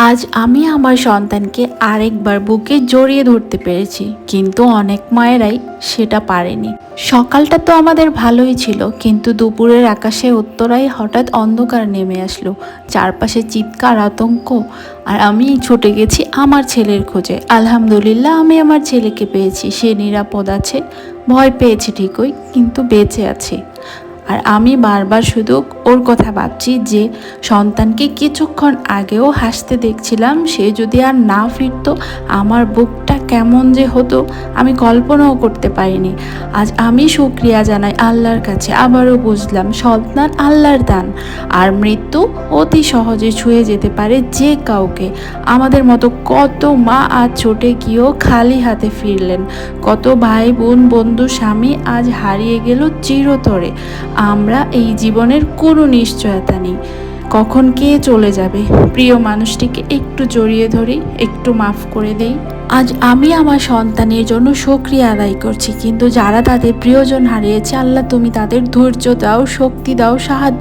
আজ আমি আমার সন্তানকে আরেকবার বুকে জড়িয়ে ধরতে পেরেছি, কিন্তু অনেক মায়েরাই সেটা পারেনি। সকালটা তো আমাদের ভালোই ছিল, কিন্তু দুপুরের আকাশে উত্তরায় হঠাৎ অন্ধকার নেমে আসলো। চারপাশে চিৎকার, আতঙ্ক, আর আমি ছুটে গেছি আমার ছেলের খোঁজে। আলহামদুলিল্লাহ, আমি আমার ছেলেকে পেয়েছি। সে নিরাপদ আছে, ভয় পেয়েছে ঠিকই, কিন্তু বেঁচে আছে। আর আমি বারবার শুধু ওর কথা ভাবছি যে সন্তানকে কিছুক্ষণ আগেও হাসতে দেখছিলাম। সে যদি আর না ফিরতো, আমার বুকটা কেমন যে হতো আমি কল্পনাও করতে পারিনি। আজ আমি শুকরিয়া জানাই আল্লাহর কাছে। আবারও বুঝলাম সন্তান আল্লাহর দান, আর মৃত্যু অতি সহজে ছুঁয়ে যেতে পারে যে কাউকে। আমাদের মতো কত মা আজ ছুটে গিয়েও খালি হাতে ফিরলেন, কত ভাই বোন, বন্ধু, স্বামী আজ হারিয়ে গেল চিরতরে। আমরা এই জীবনের কোনো নিশ্চয়তা নেই কখন কে চলে যাবে। প্রিয় মানুষটিকে একটু জড়িয়ে ধরি, একটু মাফ করে দেই। আজ আমি আমার সন্তানের জন্য শুকরিয়া আদায় করছি, কিন্তু যারা তাদের প্রিয়জন হারিয়েছে, আল্লাহ তুমি তাদের ধৈর্য দাও, শক্তি দাও, সাহায্য